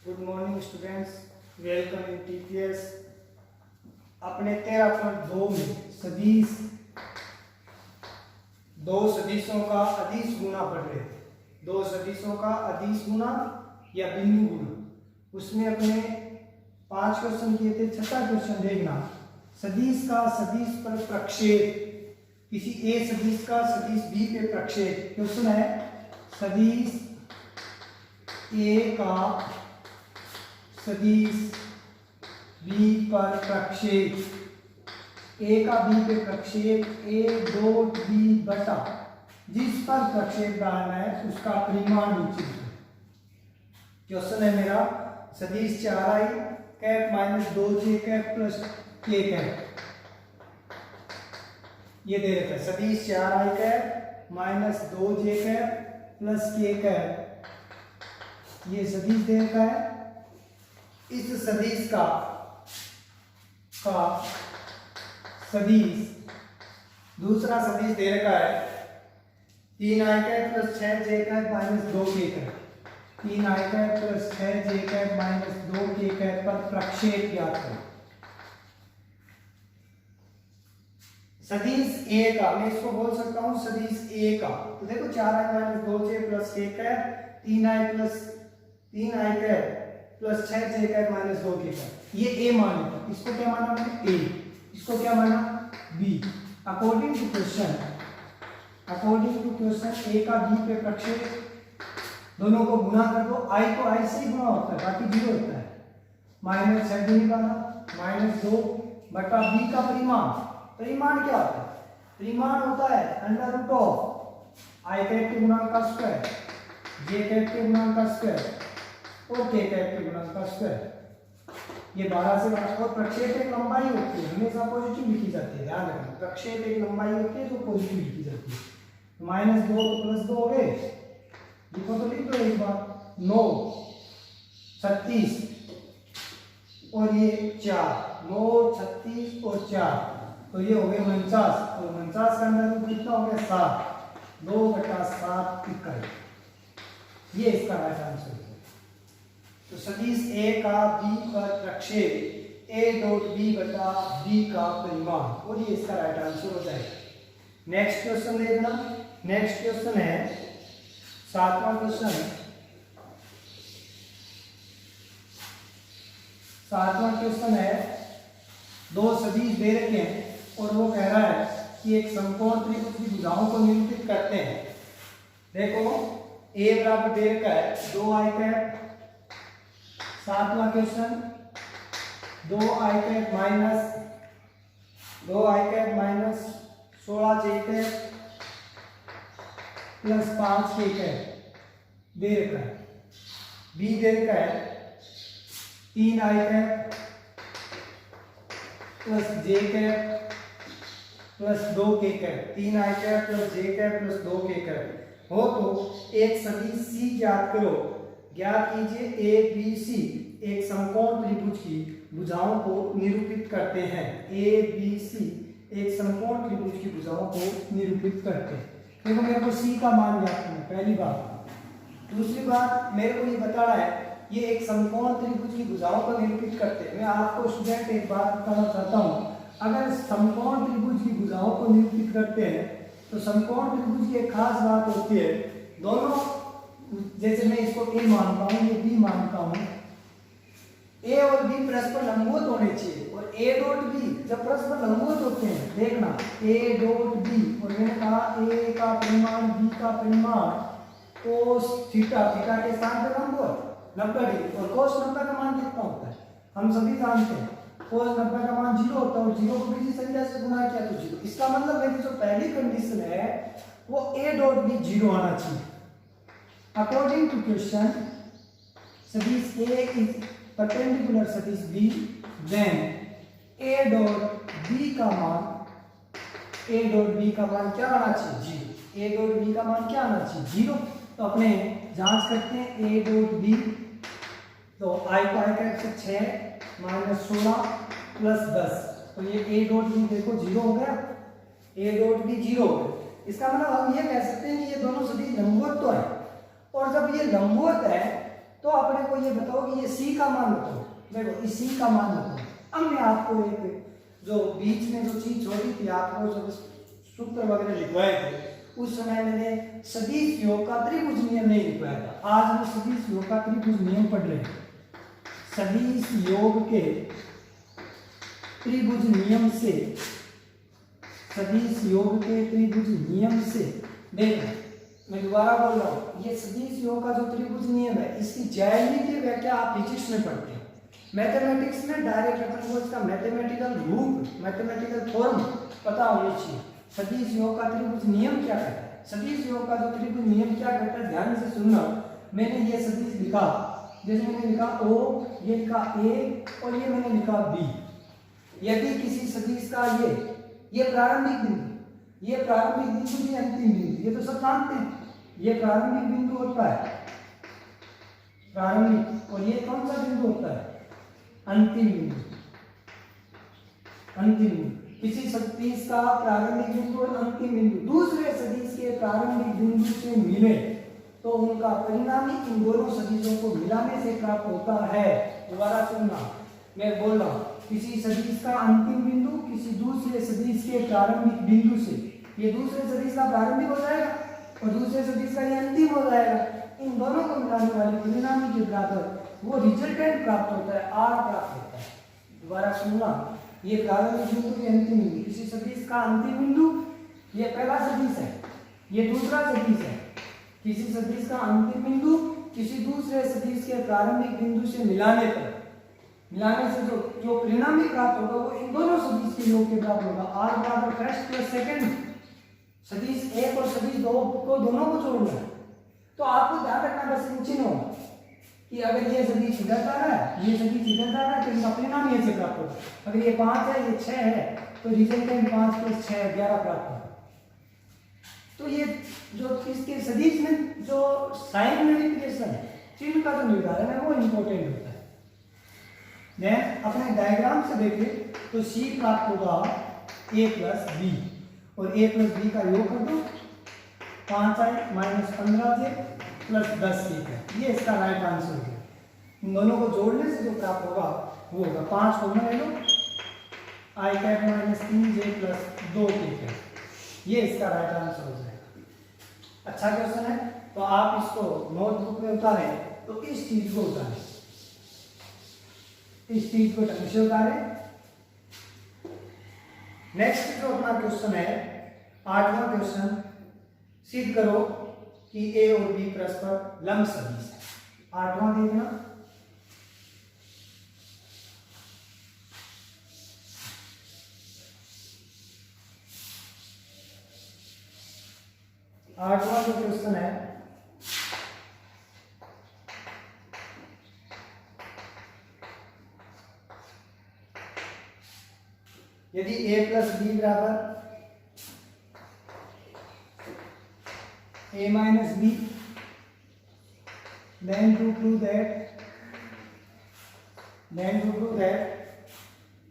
Good morning students, welcome in TPS. अपने 13.2 में सदिश दो सदिशों का अदिश गुणा पढ़ रहे थे। दो सदिशों का अदिश गुणा या बिंदु गुणा, उसमें अपने 5 क्वेश्चन किए थे। छठा क्वेश्चन देखना, सदिश का सदिश पर प्रक्षेप, किसी ए सदिश का सदिश बी पे प्रक्षेप। क्वेश्चन है सदिश ए का सदिश बी पर प्रक्षेप, ए का बी पे प्रक्षेप ए डॉट बी बटा जिस पर प्रक्षेप डालना है उसका परिमाण नीचे है। क्वेश्चन है मेरा सदिश 4i cap minus 2j cap plus k cap, ये दे रखा है सदिश 4i cap minus 2j cap plus k cap, ये सदिश दे रखा है। इस सदिश का सदिश दूसरा सदिश दे रखा है 3i cap plus 6j cap minus 2k cap, 3i cap plus 6j cap minus 2k cap पर प्रक्षेप ज्ञात करें। सदिश ए का, मैं इसको बोल सकता हूं सदिश ए का, तो देखो 4i minus 2j plus k cap 3i cap plus 6j cap minus 2k cap, ये ए मान लेता। इसको क्या माना मैंने? ए। इसको क्या माना? बी। अकॉर्डिंग टू क्वेश्चन ए का बी पे प्रक्षेप, दोनों को गुणा कर दो, आई को आई से ही गुणा होता है, बाकी जीरो होता है। माइनस 6 निकाला माइनस 2 बटा बी का परिमाण क्या होता है? परिमाण होता है under root of I cap के गुणांक का स्क्वायर, जे कैप के गुणांक का स्क्वायर और k कैप के गुणांक का स्क्वायर। ये 12 से बड़ा, और प्रक्षेप एक लंबाई होती है, हमेशा पॉजिटिव लिखी जाती है, ध्यान रखना। प्रक्षेप एक लंबाई होती है तो पॉजिटिव लिखी जाती है। माइनस 2 तो प्लस 2 हो गए, लिखो तो लिख दो एक बार। 9 36 और ये 4, 9 36 और 4, तो ये हो गए 49, और 49 का अंदर रूट कितना हो गया? 7, 2 बटा 7 इकाई, ये इसका राइट आंसर है। तो सदिश ए का बी पर प्रक्षेप ए डॉट बी बटा बी का परिमाण, और ये इसका राइट आंसर हो जाएगा। नेक्स्ट क्वेश्चन देखना। नेक्स्ट क्वेश्चन है 7वां क्वेश्चन। 7वां क्वेश्चन है दो सदिश दे रखे हैं और वो कह रहा है कि एक समकोण त्रिभुज की भुजाओं को निरूपित करते हैं। देखो ए बराबर दे रखा है 2i कैप। 7वां question 2i cap minus 16j cap plus 5k cap दे रखा है। बी दे रखा है 3i cap plus j cap plus 2k cap, 3i cap plus j cap plus 2k cap हो तो एक सदिश C ज्ञात करो। ज्ञात कीजिए ए बी सी एक समकोण त्रिभुज की भुजाओं को निरूपित करते हैं। ए बी सी एक समकोण त्रिभुज की भुजाओं को निरूपित करते हैं। देखो मेरे को सी का मान ज्ञात करना, पहली बात। दूसरी बात, मेरे को ये बता रहा है ये एक समकोण त्रिभुज की भुजाओं को निरूपित करते हैं। मैं आपको स्टूडेंट एक बात बताना चाहता हूँ, अगर समकोण त्रिभुज की भुजाओं को निरूपित करते हैं तो समकोण त्रिभुज की एक खास बात होती है, दोनों, जैसे मैं इसको ए मानता हूँ, ये बी मानता हूँ, ए और बी परस्पर लंबवत होने चाहिए। और ए डॉट बी जब परस्पर लंबवत होते हैं, देखना ए डॉट बी, और मैंने कहा ए का परिमाण बी का परिमाण cos थीटा, थीटा के स्थान पे लंबवत 90 डिग्री, और cos 90 का मान कितना होता है हम सभी जानते हैं। cos 90 का मान 0 होता है, और 0 को किसी संख्या से गुणा किया तो 0। इसका मतलब मेरी जो पहली कंडीशन है वो ए डॉट बी 0 आना चाहिए। अकॉर्डिंग टू क्वेश्चन सदिश ए इज परपेंडिकुलर सदिश B, then A dot B का मान क्या आना चाहिए? 0। ए डॉट बी का मान क्या आना चाहिए? 0। तो अपने जांच करते हैं ए डॉट बी, तो आई को आई कैप से 6 माइनस 16 प्लस 10, तो ये ए डॉट बी देखो 0 हो गया, ए डॉट बी 0 हो गया। इसका मतलब हम ये कह सकते हैं कि ये दोनों सदिश लंबवत तो है, और जब ये लंबवत है तो अपने को ये बताओ कि ये सी का मान बताओ। देखो इस सी का मान बताओ। अब मैं आपको एक जो बीच में जो चीज छोड़ी थी, आपको जो सूत्र वगैरह लिखवाए थे, उस समय मैंने सदिश योग का त्रिभुज नियम नहीं लिखवाया था। आज हम सदिश योग का त्रिभुज नियम पढ़ रहे हैं। सदिश योग के त्रिभुज नियम से, सदिश योग के त्रिभुज नियम से देखो, मैं दोबारा बोल रहा हूँ, ये सदिश योग का जो त्रिभुज नियम है, इसकी ज्यामितीय व्याख्या आप फिजिक्स में पढ़ते हैं। मैथमेटिक्स में डायरेक्ट अपन को इसका मैथमेटिकल रूप, मैथमेटिकल फॉर्म पता होनी चाहिए। सदिश योग का त्रिभुज नियम क्या कहता है? सदिश योग का जो त्रिभुज नियम क्या कहता है, ध्यान से सुनना। मैंने ये सदिश लिखा, जैसे मैंने लिखा O, ये लिखा A और ये मैंने लिखा B। यदि किसी सदिश का ये प्रारंभिक बिंदु, ये प्रारंभिक बिंदु, ये अंतिम बिंदु, ये तो सब जानते हैं, ये प्रारंभिक बिंदु होता है, प्रारंभिक, और ये कौन सा बिंदु होता है? अंतिम बिंदु। अंतिम बिंदु किसी सदिश का प्रारंभिक बिंदु और अंतिम बिंदु दूसरे सदिश के प्रारंभिक बिंदु से मिले तो उनका परिणामी इन दोनों सदिशों को मिलाने से प्राप्त होता है। दोबारा सुनना, मैं बोल रहा हूँ, किसी सदिश का अंतिम बिंदु किसी दूसरे सदिश के प्रारंभिक बिंदु से, ये दूसरे सदिश का प्रारंभिक हो जाएगा और दूसरे सदिश का ये अंतिम हो जाएगा। इन दोनों को मिलाने वाले परिणामी के बराबर वो रिजल्टेंट प्राप्त होता है, आर प्राप्त होता है। दोबारा सुनना, ये प्रारंभिक बिंदु, ये अंतिम बिंदु, किसी सदिश का अंतिम बिंदु, ये पहला सदिश है, ये दूसरा सदिश है। किसी सदिश का अंतिम बिंदु किसी दूसरे सदिश के प्रारंभिक बिंदु से मिलाने पर, मिलाने से जो परिणामी प्राप्त होगा वो इन दोनों सदिश के योग के बराबर होगा। आर बराबर फर्स्ट प्लस सेकंड, सदिश एक और सदिश दो को दोनों को जोड़ना है। तो आपको ध्यान रखना बस इन चिन्हों कि अगर ये सदिश इधर जा रहा है, ये सदिश इधर जा रहा है, तो इनका परिणाम ये से प्राप्त होगा। अगर ये 5 है, ये 6 है, तो रिजल्टेंट 5 प्लस 6 11 प्राप्त होगा। तो ये जो इसके सदिश में जो साइन मैनिपुलेशन है, चिन्ह का जो निर्धारण है, वो इंपॉर्टेंट होता है। देन अपने डायग्राम से देखें तो C प्राप्त होगा A प्लस B, और A प्लस B का योग कर दो, 5i minus 15j plus 10k है। ये इसका राइट आंसर है। इन दोनों को जोड़ने से जो प्राप्त होगा वो होगा 5 कॉमन ले लो, i cap minus 3j plus 2k है। ये इसका राइट आंसर हो जाएगा। अच्छा क्वेश्चन है, तो आप इसको नोटबुक में उतारें, तो इस चीज को उतारें, इस चीज को ढंग से उतारें। नेक्स्ट जो अपना क्वेश्चन है, 8वां क्वेश्चन, सिद्ध करो कि A और B परस्पर लंब सदिश है। 8वां देखना, आठवां जो क्वेश्चन है, यदि A प्लस B बराबर A minus B, then to prove that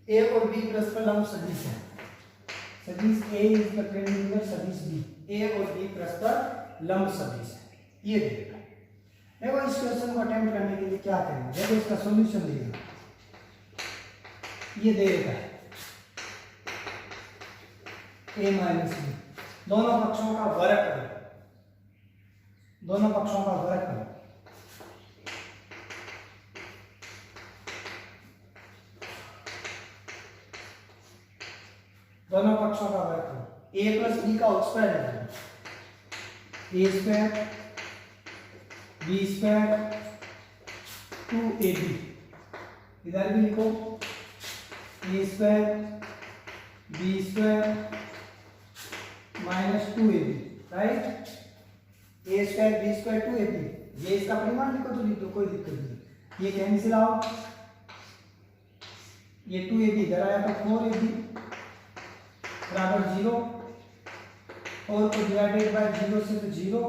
A और B परस्पर लंब सदिश है। सदिश A इज परपेंडिकुलर सदिश B, A और B परस्पर लंब सदिश है। ये देखना, देखो इस क्वेश्चन को अटेम्प्ट करने के लिए क्या करेंगे, देखो इसका सॉल्यूशन देगा, ये देगा A माइनस B, दोनों पक्षों का वर्ग करो, दोनों पक्षों का वर्ग करो, दोनों पक्षों का वर्ग करो। A प्लस B का होल स्क्वायर है, A square B square 2AB, इधर भी लिखो A square B square minus 2AB, right. A square B square 2AB, ये इसका परिमाण लिखो तो लिख दो, कोई दिक्कत नहीं। ये कैंसिल आउट, ये 2AB इधर आया तो 4AB बराबर 0, और को डिवाइडेड बाय 0 से तो 0।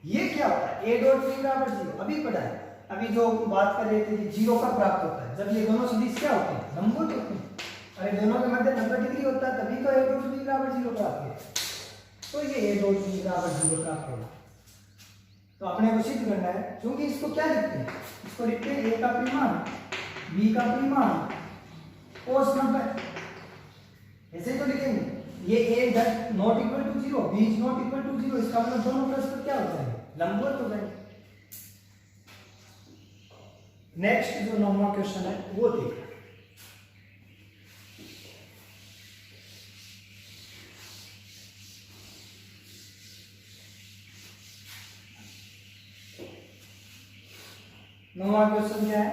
ये क्या होता है, A डॉट B बराबर 0, अभी पढ़ा है। अभी जो बात कर रहे थे कि 0 कब प्राप्त होता है, जब ये दोनों सदिश क्या होते हैं, लंबवत होते हैं। अरे दोनों के मध्य 90 डिग्री होता है, तभी तो A डॉट B बराबर 0 प्राप्त होता है। तो ये A डॉट B बराबर 0 प्राप्त होगा। तो अपने को सिद्ध करना है, क्योंकि इसको क्या लिखते हैं, इसको लिखते हैं a का परिमाण b का परिमाण cos 90, ऐसे ही तो लिखेंगे। ये a is not equal to 0, b is not equal to 0, इसका मतलब दोनों परस्पर क्या हो जाएंगे, लंबवत हो जाएंगे। नेक्स्ट जो 9वां क्वेश्चन है वो देखना। नौवां क्वेश्चन क्या है,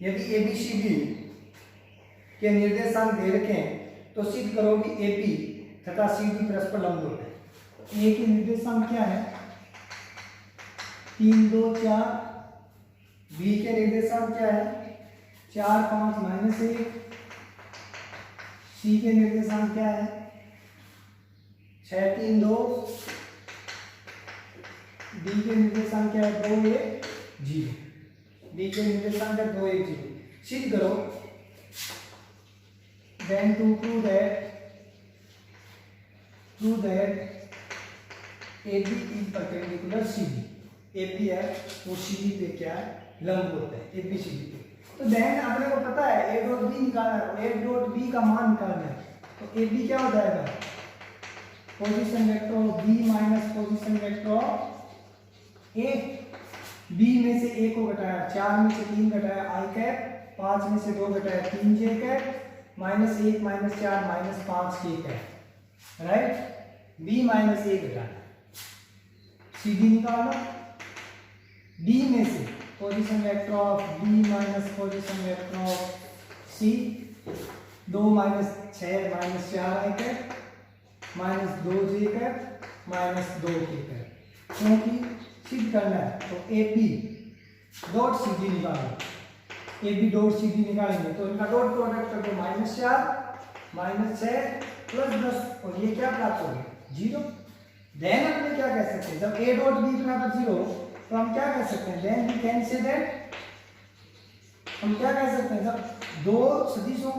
यदि ABCD के निर्देशांक दे रखे हैं तो सिद्ध करो कि AP तथा CD परस्पर लंबवत है। A के निर्देशांक क्या है 3 2 4, B के निर्देशांक क्या है 4 5 -1, C के निर्देशांक क्या है 6 3 2, D के निर्देशांक क्या है 2 1 0, D के निर्देशांक है 2 1 0। सिद्ध करो then to prove that AB is perpendicular CD, AB है वो CD पे क्या है लंबवत है ABCD पे। तो then अपने को पता है A डॉट B निकालना है, A डॉट B का मान निकालना है, तो AB क्या हो जाएगा position vector of B minus position vector of A। B में से A को घटाया, 4 में से 3 घटाया I कैप, 5 में से 2 घटाया 3 J cap, -1 -4 -5 K cap, right. B minus A घटाना, CD निकालना, D में से position vector of B minus position vector of C, 2 - 6 -4 I cap, -2 J cap, -2 K cap. क्योंकि सिद्ध करना है तो AB डॉट CD निकालना, AB डॉट CD निकालेंगे तो इनका डॉट प्रोडक्ट करके -4 -6 +10 और ये क्या प्राप्त होगा 0। देन अपने क्या कह सकते हैं, जब A डॉट B बराबर 0 तो हम क्या कह सकते हैं, then we can say that, हम क्या कह सकते हैं जब दो सदिशों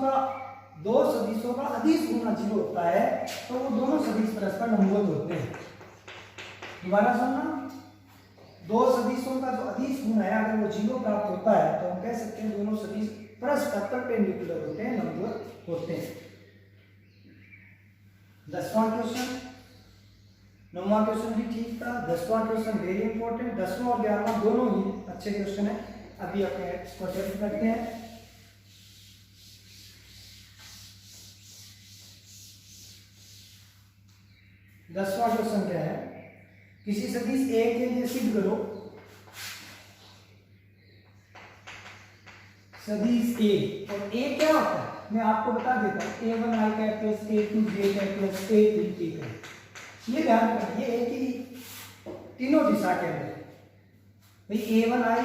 का अदिश गुना 0 होता है तो वो दोनों सदिश परस्पर लंबवत होते हैं। दोबारा सुनना, दो सदिशों का जो अदिश गुण है अगर वो 0 प्राप्त होता है तो हम कह सकते हैं दोनों सदिश परस्पर परपेंडिकुलर होते हैं, लंबवत होते हैं। 10वां क्वेश्चन, 9वां क्वेश्चन भी ठीक था, 10वां क्वेश्चन वेरी इंपॉर्टेंट, 10वां और 11वां दोनों ही अच्छे क्वेश्चन है। अभी अपने इसको अटेम्प्ट करते हैं। दसवां क्वेश्चन क्या है, किसी सदिश A के लिए सिद्ध करो, सदिश A, और A क्या होता है मैं आपको बता देता हूँ, A1 I cap plus A2 J cap plus A3 K cap. ये ध्यान रखना, ये एक ही तीनों दिशा के अंदर भाई A1 I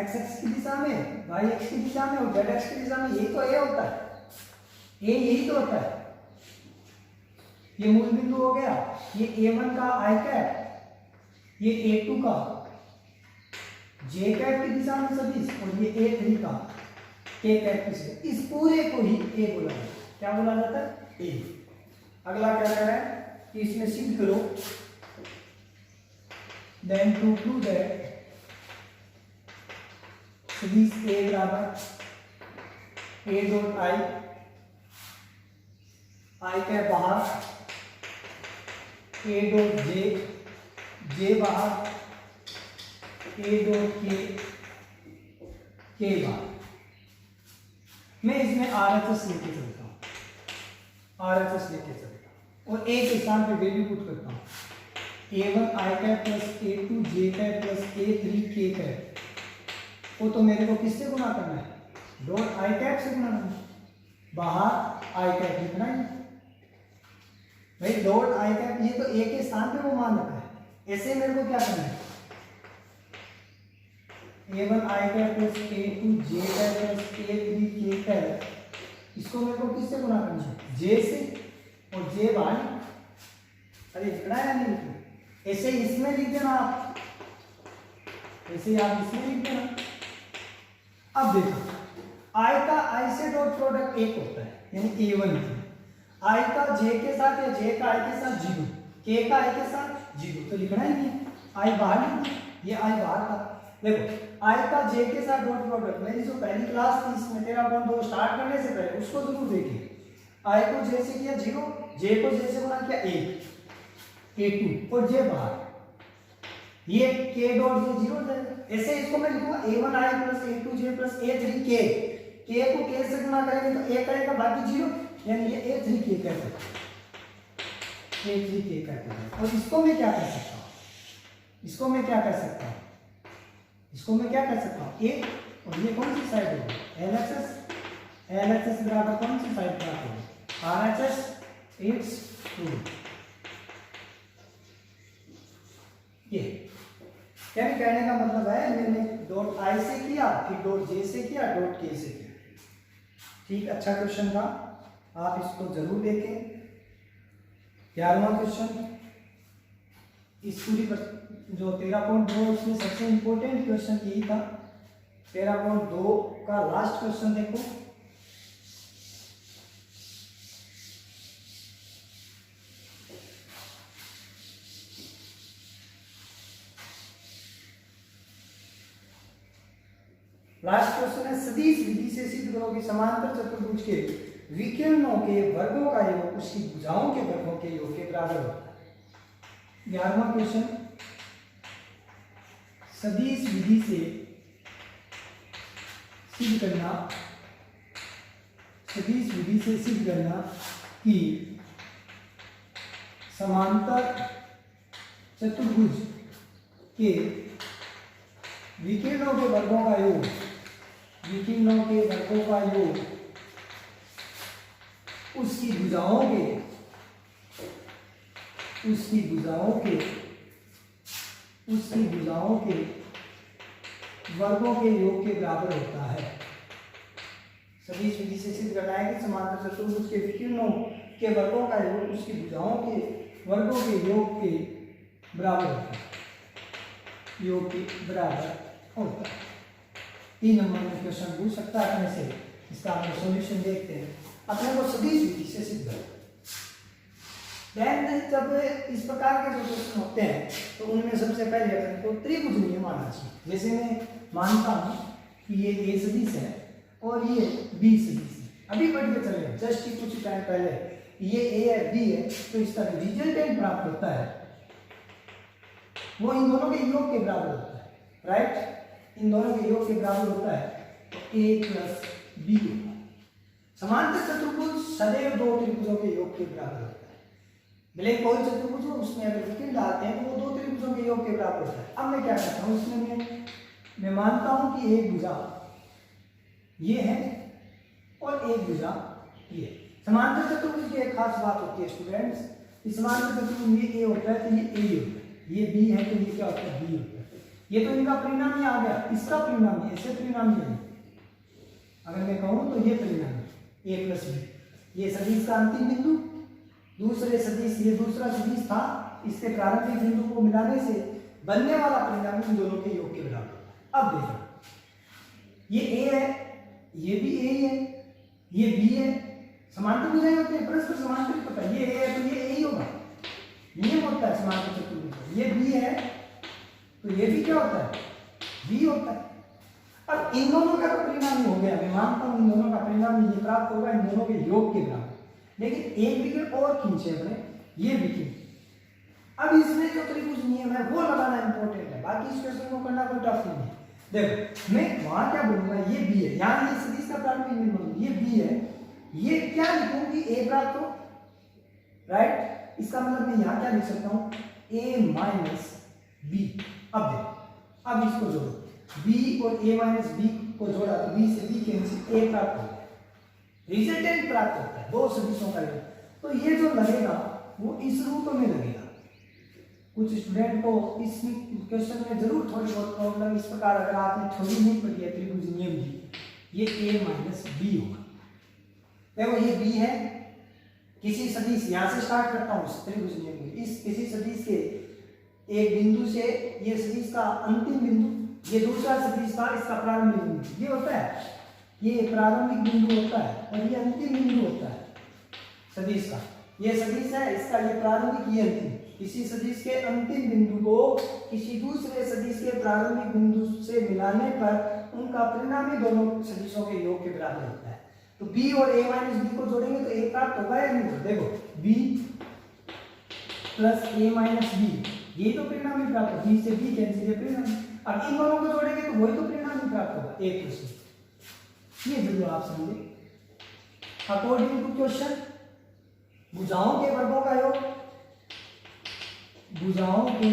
x की दिशा में, y x की दिशा में और z x की दिशा में, यही तो A होता है, A यही तो होता है। ये मूल बिंदु हो गया, ये A1 का I कैप, ये A2 का J कैप की दिशा में सदिश और ये A3 का K कैप की दिशा। इस पूरे को ही A बोला जाता है। क्या बोला जाता है? A। अगला क्या कह रहा है कि इसमें सिद्ध करो, देन टू प्रूव दैट सदिश A बराबर A डॉट I कैप बाहर, A डॉट J बाहर, A डॉट K बाहर। मैं इसमें RHS लेके चलता हूँ, RHS लेके चलता हूँ और A के स्थान पे वैल्यू पुट करता हूँ, A1 I cap plus A2 J cap plus A3 K cap वो तो मेरे को किससे गुना करना है, डॉट I कैप से गुना करना है, बाहर I कैप लिखना है भाई, डॉट I कैप, ये तो A के स्थान पे वो मान रखा है। ऐसे मेरे को क्या करना है, A1 I cap plus A2 J cap plus A3 K cap, इसको मेरे को किससे गुना करना है, J से, और J बाहर। अरे लिखना है या नहीं लिखना, ऐसे इसमें लिख देना आप, ऐसे आप इसमें लिख देना। अब देखो I का I से डॉट प्रोडक्ट 1 होता है यानी A1 की, I का J के साथ या J का I के साथ 0, K का I के साथ 0, तो लिखना ही नहीं है, I बाहर लिख दो। ये आई बाहर था। देखो आई का जे के साथ डॉट प्रोडक्ट, मेरी जो पहली क्लास थी इसमें 13.2 स्टार्ट करने से पहले उसको जरूर देखिए। आई को जे से किया 0, जे को जे से गुणा किया 1, a2 और जे बाहर, ये k डॉट जे 0 था। ऐसे इसको मैं लिखूंगा a1 i plus a2 j plus a3 k, k को k से गुणा करेंगे तो a करेगा बाकी 0, यानी ये a3 k कह सकते हैं, a3 k कहते हैं। और इसको मैं क्या कर सकता हूँ, इसको मैं क्या कर सकता हूँ, इसको मैं क्या कर सकता हूँ a, और ये कौन सी साइड होगी LHS, LHS बराबर कौन सी साइड प्राप्त होगी RHS, इट्स ट्रू। ये यानी कहने का मतलब है मैंने डॉट आई से किया, फिर डॉट जे से किया, डॉट के से किया। ठीक, अच्छा क्वेश्चन था, आप इसको जरूर देखें। 11वां क्वेश्चन, इस पूरी जो 13.2 उसमें सबसे इंपॉर्टेंट क्वेश्चन यही था। 13.2 का लास्ट क्वेश्चन देखो, लास्ट क्वेश्चन है सदिश विधि से सिद्ध करो कि समांतर चतुर्भुज के विकर्णों के वर्गों का योग उसकी भुजाओं के वर्गों के योग के बराबर होता है। 11वां क्वेश्चन, सदिश विधि से सिद्ध करना, सदिश विधि से सिद्ध करना कि समांतर चतुर्भुज के विकर्णों के वर्गों का योग, विकर्णों के वर्गों का योग उसकी भुजाओं के, उसकी भुजाओं के, उसकी भुजाओं के वर्गों के योग के बराबर होता है। सदिश विधि से सिद्ध करना है कि समांतर चतुर्भुज के विकर्णों के वर्गों का योग उसकी भुजाओं के वर्गों के योग के बराबर होता है, योग के बराबर होता है। 3 नंबर में क्वेश्चन पूछ सकता है अपने से, इसका हम सॉल्यूशन देखते हैं। अपने को सदिश विधि से सिद्ध करें। जब इस प्रकार के जो क्वेश्चन होते हैं तो उनमें सबसे पहले अपने को त्रिभुज नियम मानना चाहिए। जैसे मैं मानता हूं कि ये A सदिश है और ये B सदिश है, अभी पढ़ के चले जस्ट कुछ टाइम पहले, ये A है B है, तो इसका रिजल्टेंट प्राप्त होता है वो इन दोनों के योग के बराबर होता है, राइट, इन दोनों के योग के बराबर होता है, तो A प्लस B होगा। समांतर चतुर्भुज सदैव दो त्रिभुजों के योग के बराबर होता है, भले कोई चतुर्भुज हो उसमें अगर विकर्ण डालते हैं तो वो दो त्रिभुजों के योग के बराबर होता है। अब मैं क्या करता हूँ, इसमें मैं मानता हूँ कि एक भुजा ये है और एक भुजा ये। समांतर चतुर्भुज की एक खास बात होती है स्टूडेंट्स, इस समांतर चतुर्भुज में A होता है तो ये A होता है, ये B है तो ये क्या होता है B होता है। ये तो इनका परिणाम ही आ गया, इसका परिणाम ही, ऐसे परिणाम ही है। अगर मैं कहूँ तो ये परिणाम A प्लस B, ये सदिश का अंतिम बिंदु, दूसरे सदिश, ये दूसरा सदिश था, इसके प्रारंभिक बिंदु को मिलाने से बनने वाला परिणाम इन दोनों के योग के बराबर। अब देखो ये A है, ये भी A है, ये B है, समांतर भुजाएं होते हैं, परस्पर समांतर होता है। ये A है तो ये A ही होगा, नियम होता है समांतर चतुर्भुज। ये B है तो ये भी क्या होता है B होता है। अब इन दोनों का तो परिणाम ही हो गया, मैं मानता हूं इन दोनों का परिणाम ये प्राप्त होगा इन दोनों के योग के बराबर। लेकिन एक विकर्ण और खींचे अपने, ये विकर्ण। अब इसमें जो त्रिभुज नियम है वो लगाना इंपॉर्टेंट है, बाकी इस क्वेश्चन को करना कोई टफ नहीं है। देखो मैं वहां क्या बोलूंगा, ये B है, यहाँ ये सदिश का प्रारंभिक बिंदु, ये B है, ये क्या लिखूंगी A प्राप्त हो, राइट, इसका मतलब मैं यहाँ क्या लिख सकता हूँ A माइनस B। अब देखो, अब इसको जोड़ो, B और A माइनस B को जोड़ा तो B से B कैंसिल, A प्राप्त होगा, रिजल्टेंट प्राप्त होता है दो सदिशों का योग। तो ये जो लगेगा वो इस रूप में लगेगा। कुछ स्टूडेंट को इस क्वेश्चन में जरूर थोड़ी बहुत प्रॉब्लम इस प्रकार, अगर आपने थोड़ी नहीं पढ़ी है त्रिभुज नियम की, ये A माइनस B होगा। देखो ये B है, किसी सदिश, यहाँ से स्टार्ट करता हूँ त्रिभुज नियम में, इस किसी सदिश के एक बिंदु से, ये सदिश का अंतिम बिंदु, ये दूसरा सदिश था इसका प्रारंभिक बिंदु, ये होता है, ये प्रारंभिक बिंदु होता है और ये अंतिम बिंदु होता है सदिश का। ये सदिश है, इसका ये प्रारंभिक ये अंतिम, किसी सदिश के अंतिम बिंदु को किसी दूसरे सदिश के प्रारंभिक बिंदु से मिलाने पर उनका परिणामी दोनों सदिशों के योग के बराबर होता है। तो b और a माइनस b को जोड़ेंगे तो a प्राप्त होगा या नहीं? देखो b plus a minus b, ये तो परिणामी प्राप्त होगा, b से b कैंसिल, ये परिणामी। अब इन दोनों को जोड़ेंगे तो वही तो परिणामी प्राप्त होगा, a प्लस b। ये बिल्कुल आप समझे। अकॉर्डिंग टू क्वेश्चन, भुजाओं के वर्गों का योग, भुजाओं के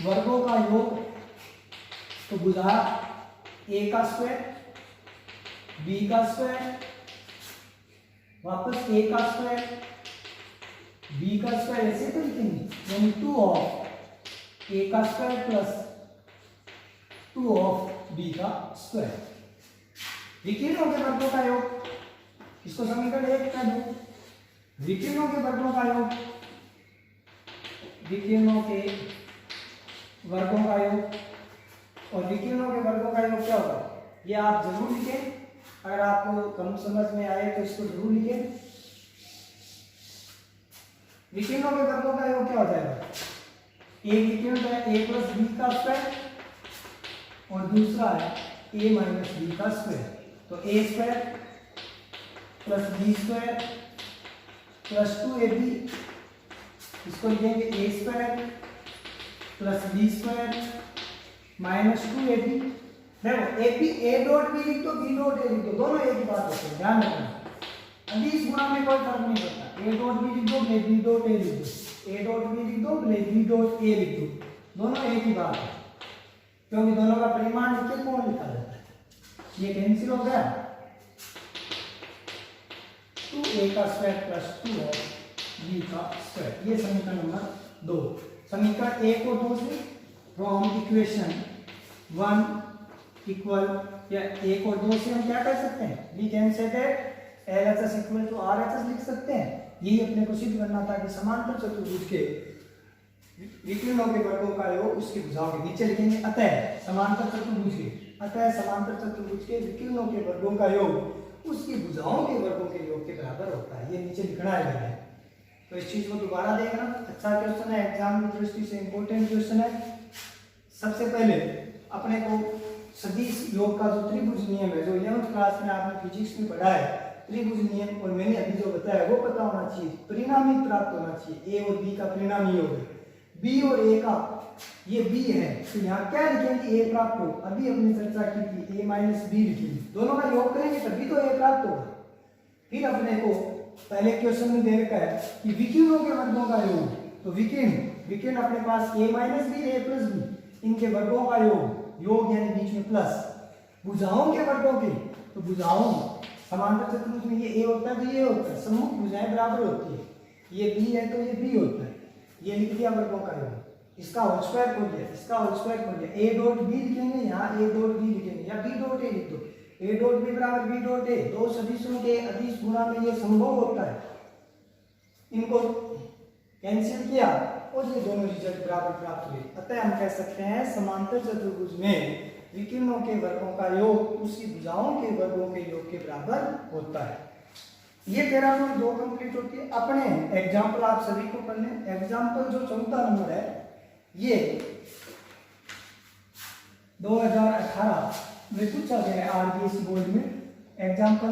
वर्गों का योग, तो भुजा a का स्क्वायर, b का स्क्वायर, वापस a का स्क्वायर, b का स्क्वायर, ऐसे तो लिखेंगे, यानी 2 ऑफ a का स्क्वायर प्लस 2 ऑफ b का स्क्वायर। विकिरणों के वर्गों का योग, इसको समीकरण 1 कर दो। विकिरणों के वर्गों का योग, विकिरणों के वर्गों का योग, और विकिरणों के वर्गों का योग क्या होगा, ये आप जरूर लिखें। अगर आपको कम समझ में आए तो इसको जरूर लिखें। विकिरणों के वर्गों का योग क्या हो जाएगा, एक विकिरण है a प्लस b का स्क्वायर और दूसरा है a माइनस b का स्क्वायर। तो a square plus b square plus 2ab, इसको लिखेंगे a square plus b square minus 2ab। देखो a डॉट b लिख दो, b डॉट a लिख दो, दोनों एक ही बात होती है, ध्यान रखना। अभी इस गुणा में कोई फर्क नहीं पड़ता, a डॉट b लिख दो, b डॉट a लिख दो, a डॉट b लिख दो, b डॉट a लिख दो, दोनों एक ही बात है, क्योंकि दोनों का परिमाण लिख के कौन लिखा जाता है, ये कैंसिल हो गया। 2a का स्क्वायर प्लस 2 और b का स्क्वायर, ये समीकरण नंबर 2। समीकरण 1 और 2 से फ्रॉम इक्वेशन 1 इक्वल, या 1 और 2 से हम क्या कर सकते हैं, we can say that LHS equal to RHS लिख सकते हैं। यही अपने को सिद्ध करना था कि समांतर चतुर्भुज के विकिरणों के वर्गों का योग उसकी भुजाओं के नीचे लिखेंगे। अतः समांतर चतुर्भुज के, अतः समांतर चतुर्भुज के विकिरणों के वर्गों का योग उसकी भुजाओं के वर्गों के योग के बराबर होता है। ये नीचे लिखना है। तो इस चीज को दोबारा देखना, अच्छा क्वेश्चन है, एग्जाम की दृष्टि से इंपॉर्टेंट क्वेश्चन है। सबसे पहले अपने को सदिश योग का जो त्रिभुज नियम है, जो 11th क्लास में आपने फिजिक्स में पढ़ा है, त्रिभुज नियम, और मैंने अभी जो बताया वो पता होना चाहिए। परिणामी प्राप्त होना चाहिए, a और b का परिणामी योग है, b और a का, ये b है, तो यहाँ क्या लिखेंगे, a प्राप्त हो। अभी अपनी चर्चा की थी a माइनस b लिखेंगे, दोनों का योग करेंगे तभी तो a प्राप्त होगा। फिर अपने को पहले क्वेश्चन में दे रखा है कि विकिरणों के वर्गों का योग, तो विकिरण अपने पास a minus b, a plus b, इनके वर्गों का योग यानी बीच में प्लस। भुजाओं के वर्गों के, तो भुजाओं समांतर चतुर्भुज में ये a होता है तो ये होता है, सम्मुख भुजाएं बराबर होती है, ये b है तो ये b होता है। ये लिख दिया वर्गों का योग, इसका होल स्क्वायर खोल दिया, इसका होल स्क्वायर खोल दिया, a डॉट b लिखेंगे, यहाँ a डॉट b लिखेंगे, या b डॉट a लिख दो, a डॉट b बराबर b डॉट a। दो सदिशों के अदिश गुणा में ये संभव होता है, इनको कैंसिल किया और ये दोनों रिजल्ट बराबर प्राप्त हुए। अतः हम कह सकते हैं समांतर चतुर्भुज में विकिरणों के वर्गों का योग उसकी भुजाओं के वर्गों के योग के बराबर होता है। ये 13.2 कंप्लीट होती है। अपने एग्जाम्पल आप सभी को पढ़ लें। एग्जाम्पल जो 14 नंबर है, ये 2018 में पूछा गया है आरबीएसई बोर्ड में। एग्जाम्पल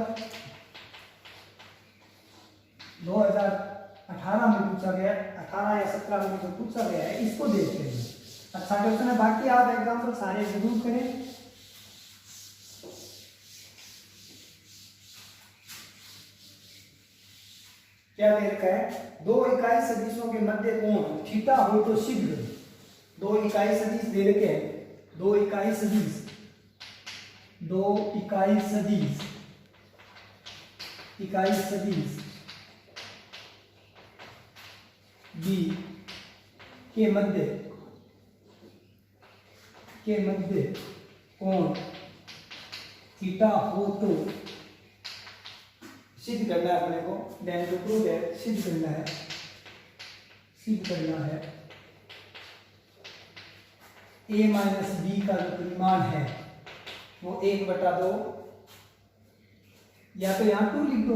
2018 में पूछा गया, 18 या 17 में जो पूछा गया है, इसको देखते हैं। अच्छा क्वेश्चन है, बाकी आप एग्जाम्पल सारे जरूर करें। क्या दे रखा है, दो इकाई सदिशों के मध्य कोण थीटा हो तो सिद्ध करें। दो इकाई सदिश दे रखे हैं, दो इकाई सदिश बी के मध्य कोण थीटा हो तो सिद्ध करना है। अपने को देन टू प्रूव है, सिद्ध करना है a माइनस बी का जो परिमाण है वो 1/2, या तो यहाँ 2 लिख दो,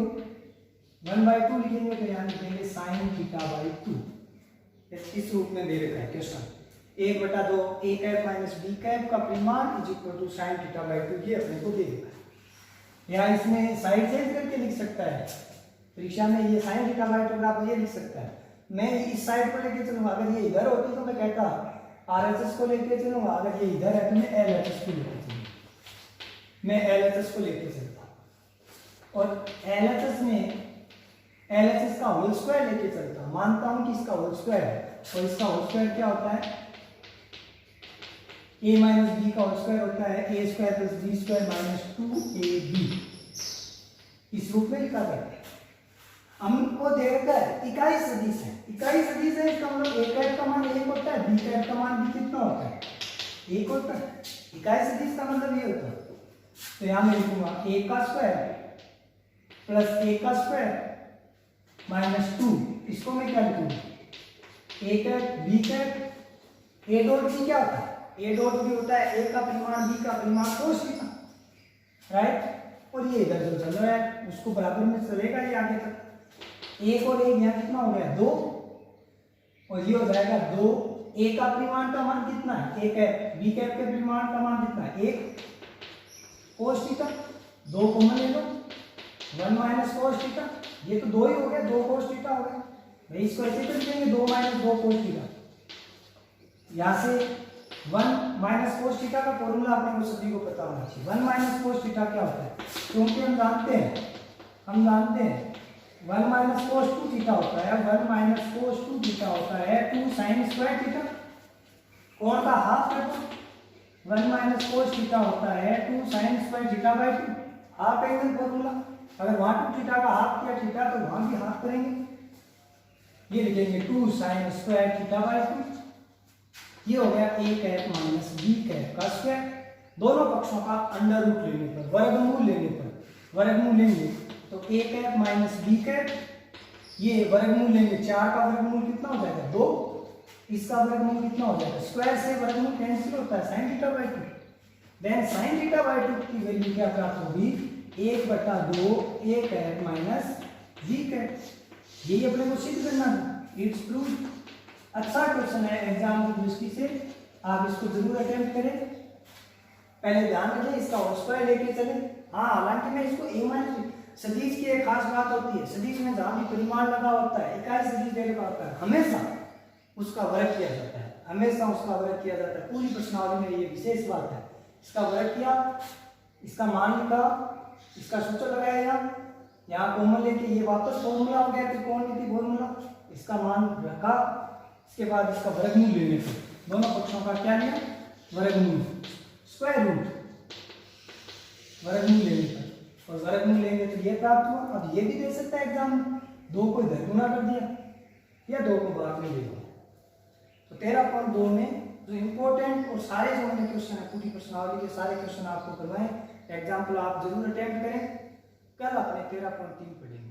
1/2 लिखेंगे तो यहाँ लिखेंगे sin θ/2। इस रूप में दे रखा है question. 1/2 a cap minus b cap का परिमाण इज इक्वल टू sin θ/2 ये अपने को दे रखा है। यहाँ इसमें साइड चेंज करके लिख सकता है, परीक्षा में ये sin θ/2 आप ये लिख सकता है। मैं इस साइड को लेके चलूंगा, अगर ये इधर होती तो मैं कहता RHS को लेके चलूंगा, अगर ये इधर है तो मैं LHS को लेके चलूंगा, मैं LHS को लेके चलता और LHS का होल स्क्वायर लेके चलता। मानता हूं कि इसका होल स्क्वायर है और इसका होल स्क्वायर क्या होता है, a माइनस b का होल स्क्वायर होता है a square plus b square minus 2ab। इस रूप में लिखा गया है। हमको दे रखा है इकाई सदिश है, इकाई सदिश है इसका मतलब a कैप का मान 1 होता है, b कैप का मान भी कितना होता है 1 होता है। इकाई सदिश का मतलब ये होता है, तो यहां मैं लिखूंगा a का स्क्वायर प्लस a का स्क्वायर माइनस 2। इसको मैं क्या लिखूंगा a cap b cap a dot b क्या होता है, a डॉट b होता है a का परिमाण b का परिमाण cos थीटा, राइट। और ये इधर जो चल रहा है उसको बराबर में चलेगा ये आगे तक। 1 और 1 यहाँ कितना हो गया 2 और ये हो जाएगा 2। a का परिमाण का मान कितना है 1 है, b कैप के परिमाण का मान कितना है 1 cos थीटा। 2 कॉमन ले लो 1 माइनस cos थीटा, ये तो 2 ही हो गया, 2 cos थीटा हो गया भाई। इसको ऐसे कर देंगे 2 माइनस 2 cos थीटा। यहाँ से 1 माइनस cos थीटा का फॉर्मूला आपने को सभी को पता होना चाहिए। 1 माइनस cos थीटा क्या होता है, क्योंकि हम जानते हैं 1 माइनस cos 2 थीटा होता है, 1 माइनस cos 2 थीटा होता है 2 sin स्क्वायर थीटा। कोण का हाफ करना 1 माइनस cos थीटा होता है 2 sin square थीटा/2 half angle formula. अगर वहां 2 थीटा का हाफ किया थीटा तो वहां भी हाफ करेंगे, ये लिखेंगे 2 sin स्क्वायर थीटा/2। ये हो गया a cap minus b cap का स्क्वायर। दोनों पक्षों का अंडर रूट लेने पर, वर्गमूल लेंगे तो a cap minus b cap, ये वर्गमूल लेंगे 4 का वर्गमूल कितना हो जाएगा 2, इसका वर्गमूल कितना हो जाएगा, स्क्वायर से वर्गमूल कैंसिल होता है sin θ/2। देन sin θ/2 की वैल्यू क्या प्राप्त होगी 1/2 a cap minus b cap. यही अपने को सिद्ध करना है, इट्स प्रूव्ड। अच्छा क्वेश्चन है एग्जाम की दृष्टि से, आप इसको जरूर अटेम्प्ट करें। पहले ध्यान रखें इसका होल स्क्वायर लेके चले। हाँ, हालांकि मैं इसको a माइनस सदिश की एक खास बात होती है, सदिश में जहां भी परिमाण लगा होता है, इकाई सदिश दे लगा होता है, हमेशा उसका वर्ग किया जाता है, हमेशा उसका वर्ग किया जाता है। पूरी प्रश्नावली में ये विशेष बात है। इसका वर्ग किया, इसका मान लिखा, इसका सूत्र लगाया, यहाँ कॉमन लेके ये वापस फॉर्मूला हो गया त्रिकोणमिति फॉर्मूला, इसका मान रखा, इसके बाद इसका वर्गमूल लेने पर दोनों पक्षों का क्या लिया वर्गमूल, स्क्वायर रूट, वर्गमूल लेने पर, और वर्गमूल लेंगे तो ये प्राप्त हुआ। अब ये भी दे सकता है एग्जाम में, 2 को इधर गुना कर दिया या 2 को बाद में ले लो। तो 13.2 में जो इंपॉर्टेंट और सारे जो हमने क्वेश्चन है, पूरी प्रश्नावली के सारे क्वेश्चन आपको करवाएं। एग्जाम्पल आप जरूर अटेम्प्ट करें। कल अपने 13.3 पढ़ेंगे।